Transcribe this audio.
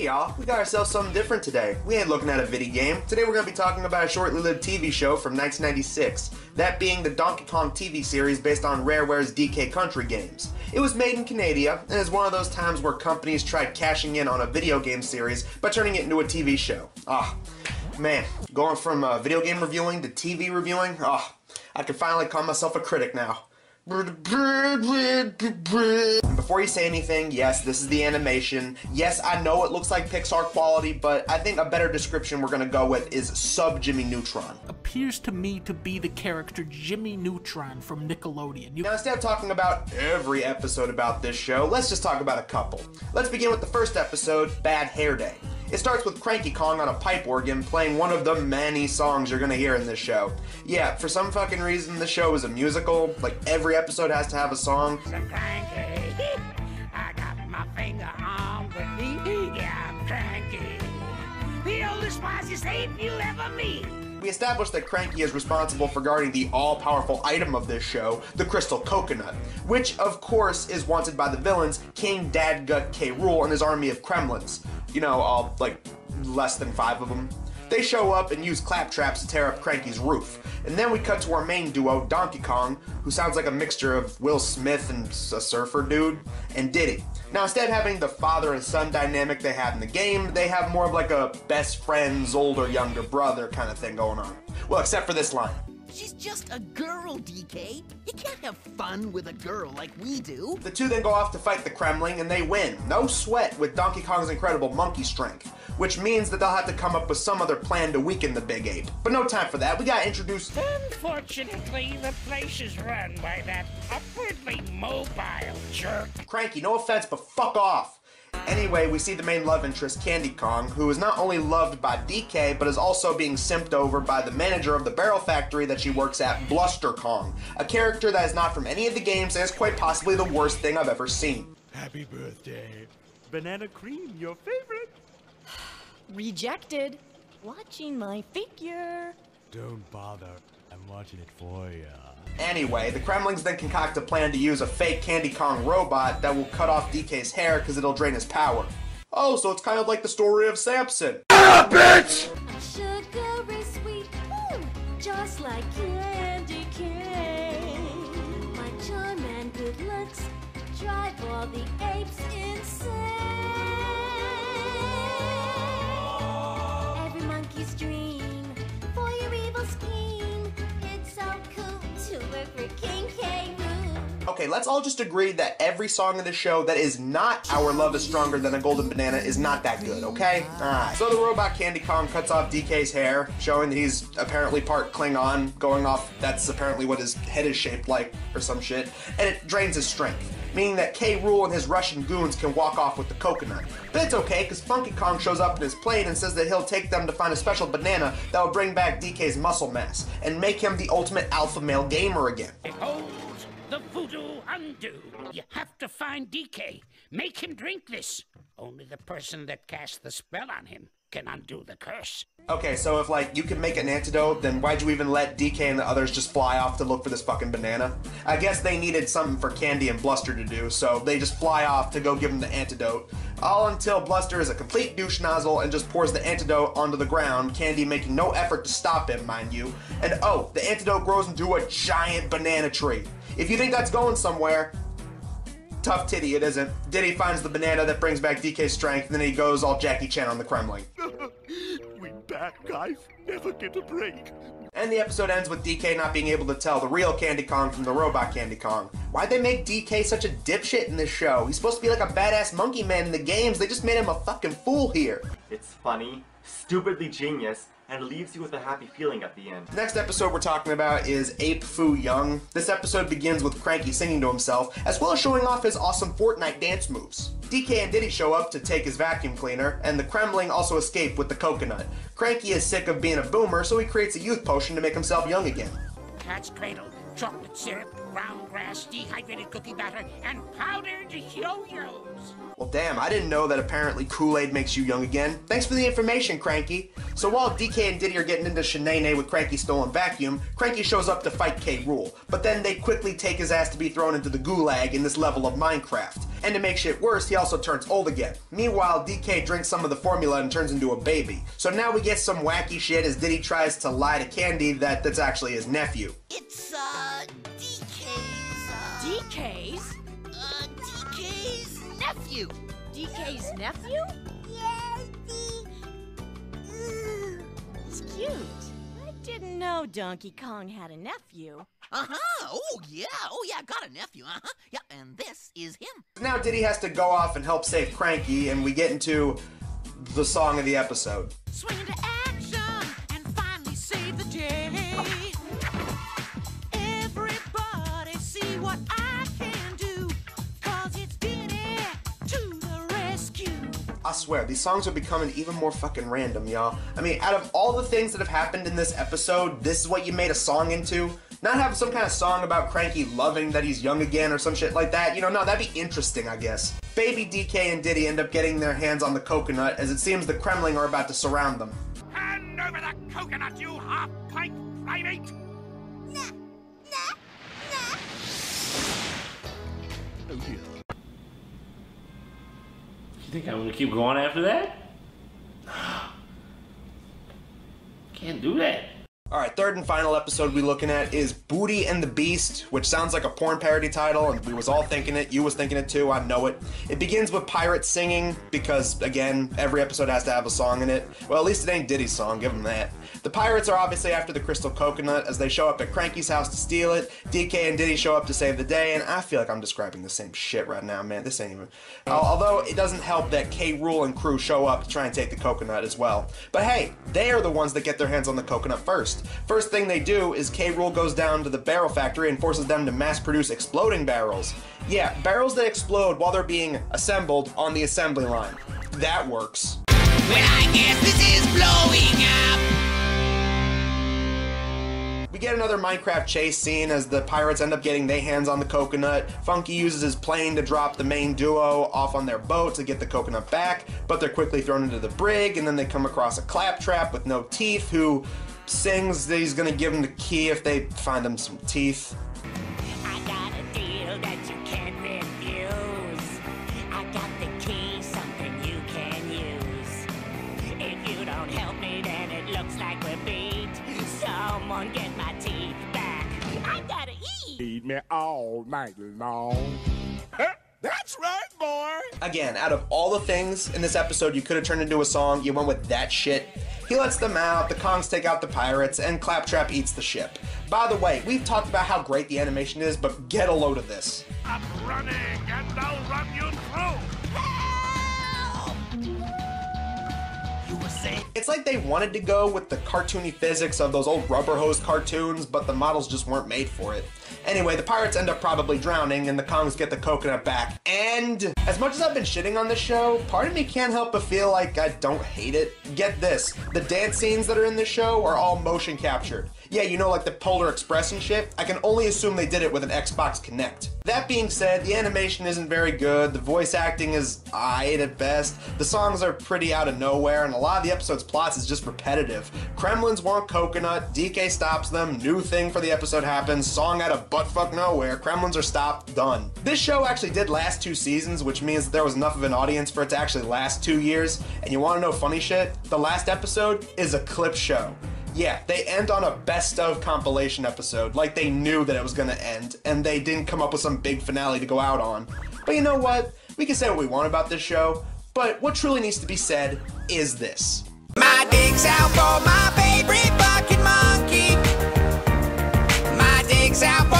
y'all, we got ourselves something different today. We ain't looking at a video game. Today we're going to be talking about a shortly lived TV show from 1996. That being the Donkey Kong TV series based on Rareware's DK Country games. It was made in Canada and is one of those times where companies tried cashing in on a video game series by turning it into a TV show. Man, going from video game reviewing to TV reviewing, I can finally call myself a critic now. Before you say anything, yes, this is the animation. Yes, I know it looks like Pixar quality, but I think a better description we're gonna go with is Sub-Jimmy Neutron. Appears to me to be the character Jimmy Neutron from Nickelodeon. Now, instead of talking about every episode about this show, let's just talk about a couple. Let's begin with the first episode, Bad Hair Day. It starts with Cranky Kong on a pipe organ playing one of the many songs you're gonna hear in this show. Yeah, for some fucking reason, the show is a musical. Like, every episode has to have a song. Cranky, I got my finger on the key. Yeah, I'm cranky. The oldest, wisest ape you'll ever meet. We established that Cranky is responsible for guarding the all-powerful item of this show, the Crystal Coconut, which, of course, is wanted by the villains King Dadgut K. Rool and his army of Kremlins. You know, all, like, less than 5 of them. They show up and use claptraps to tear up Cranky's roof. And then we cut to our main duo, Donkey Kong, who sounds like a mixture of Will Smith and a surfer dude, and Diddy. Now, instead of having the father and son dynamic they had in the game, they have more of like a best friends, older, younger brother kind of thing going on. Well, except for this line. She's just a girl, DK. You can't have fun with a girl like we do. The two then go off to fight the Kremling, and they win. No sweat with Donkey Kong's incredible monkey strength, which means that they'll have to come up with some other plan to weaken the big ape. But no time for that. We gotta introduce... Unfortunately, the place is run by that upwardly mobile jerk. Cranky, no offense, but fuck off. Anyway, we see the main love interest, Candy Kong, who is not only loved by DK, but is also being simped over by the manager of the barrel factory that she works at, Bluster Kong, a character that is not from any of the games and is quite possibly the worst thing I've ever seen. Happy birthday. Banana cream, your favorite. Rejected. Watching my figure. Don't bother. I'm watching it for ya. Anyway, the Kremlings then concoct a plan to use a fake Candy Kong robot that will cut off DK's hair because it'll drain his power. Oh, so it's kind of like the story of Samson. Ah, bitch! Sugar is sweet, just like candy cane. My charm and good looks drive all the apes insane. Every monkey's dream for your evil scheme. It's so cool to work for King K. Rool. Okay, let's all just agree that every song in the show that is not Our Love is Stronger Than a Golden Banana is not that good, okay? Alright. So the robot Candy Kong cuts off DK's hair, showing that he's apparently part Klingon, going off that's apparently what his head is shaped like, or some shit, and it drains his strength, meaning that K. Rool and his Russian goons can walk off with the coconut. But it's okay, because Funky Kong shows up in his plane and says that he'll take them to find a special banana that will bring back DK's muscle mass, and make him the ultimate alpha male gamer again. Behold the voodoo undo. You have to find DK. Make him drink this. Only the person that cast the spell on him can undo the curse. Okay, so if, like, you can make an antidote, then why'd you even let DK and the others just fly off to look for this fucking banana? I guess they needed something for Candy and Bluster to do, so they just fly off to go give them the antidote. All until Bluster is a complete douche nozzle and just pours the antidote onto the ground, Candy making no effort to stop him, mind you. And oh, the antidote grows into a giant banana tree. If you think that's going somewhere, tough titty, it isn't. Diddy finds the banana that brings back DK's strength, and then he goes all Jackie Chan on the Kremling. We bad guys never get a break. And the episode ends with DK not being able to tell the real Candy Kong from the robot Candy Kong. Why'd they make DK such a dipshit in this show? He's supposed to be like a badass monkey man in the games. They just made him a fucking fool here. It's funny, stupidly genius, and leaves you with a happy feeling at the end. The next episode we're talking about is Ape Fu Young. This episode begins with Cranky singing to himself, as well as showing off his awesome Fortnite dance moves. DK and Diddy show up to take his vacuum cleaner, and the Kremling also escape with the coconut. Cranky is sick of being a boomer, so he creates a youth potion to make himself young again. Cat's cradle, chocolate syrup, ground grass, dehydrated cookie batter, and powdered yo-yos. Well, damn, I didn't know that apparently Kool-Aid makes you young again. Thanks for the information, Cranky. So while DK and Diddy are getting into shenanigans with Cranky's stolen vacuum, Cranky shows up to fight K. Rool, but then they quickly take his ass to be thrown into the gulag in this level of Minecraft. And to make shit worse, he also turns old again. Meanwhile, DK drinks some of the formula and turns into a baby. So now we get some wacky shit as Diddy tries to lie to Candy that that's actually his nephew. It's, DK's nephew. DK's nephew? It's cute. I didn't know Donkey Kong had a nephew. Oh yeah, got a nephew, Yeah, and this is him. Now Diddy has to go off and help save Cranky, and we get into the song of the episode. Swing into action and finally save the day. Everybody see what I can do, 'cause it's Diddy to the rescue. I swear, these songs are becoming even more fucking random, y'all. I mean, out of all the things that have happened in this episode, this is what you made a song into? Not have some kind of song about Cranky loving that he's young again or some shit like that. You know, no, that'd be interesting, I guess. Baby DK and Diddy end up getting their hands on the coconut as it seems the Kremling are about to surround them. Hand over the coconut, you half-pint primate! Oh dear. You think I'm gonna keep going after that? Can't do that. Alright, third and final episode we're looking at is Booty and the Beast, which sounds like a porn parody title, and we was all thinking it. You was thinking it too, I know it. It begins with pirates singing, because, again, every episode has to have a song in it. Well, at least it ain't Diddy's song, give him that. The pirates are obviously after the crystal coconut as they show up at Cranky's house to steal it. DK and Diddy show up to save the day, and I feel like I'm describing the same shit right now, man. This ain't even... although, it doesn't help that K. Rool and crew show up to try and take the coconut as well. But hey, they are the ones that get their hands on the coconut first. First thing they do is K. Rool goes down to the barrel factory and forces them to mass produce exploding barrels. Yeah, barrels that explode while they're being assembled on the assembly line. That works. Well, I guess this is blowing up. We get another Minecraft chase scene as the pirates end up getting their hands on the coconut. Funky uses his plane to drop the main duo off on their boat to get the coconut back, but they're quickly thrown into the brig, and then they come across a claptrap with no teeth who sings that he's gonna give them the key if they find him some teeth. I got a deal that you can't refuse. I got the key, something you can use. If you don't help me, then it looks like we're beat. Someone get my teeth back. I gotta eat. Feed me all night long. That's right, boy! Again, out of all the things in this episode you could have turned into a song, you went with that shit. He lets them out, the Kongs take out the pirates, and Claptrap eats the ship. By the way, we've talked about how great the animation is, but get a load of this. I'm running, and I'll run you through! Help! You were saying? It's like they wanted to go with the cartoony physics of those old rubber hose cartoons, but the models just weren't made for it. Anyway, the pirates end up probably drowning, and the Kongs get the coconut back. And as much as I've been shitting on this show, part of me can't help but feel like I don't hate it. Get this, the dance scenes that are in this show are all motion captured. Yeah, you know, like the Polar Express and shit. I can only assume they did it with an Xbox Kinect. That being said, the animation isn't very good, the voice acting is aight at best, the songs are pretty out of nowhere, and a lot of the episode's plots is just repetitive. Kremlins want coconut, DK stops them, new thing for the episode happens, song out of buttfuck nowhere, Kremlins are stopped, done. This show actually did last 2 seasons, which means that there was enough of an audience for it to actually last 2 years, and you wanna know funny shit? The last episode is a clip show. Yeah, they end on a best of compilation episode, like they knew that it was gonna end, and they didn't come up with some big finale to go out on. But you know what? We can say what we want about this show, but what truly needs to be said is this. My dick's out for my favorite fucking monkey. My dick's out for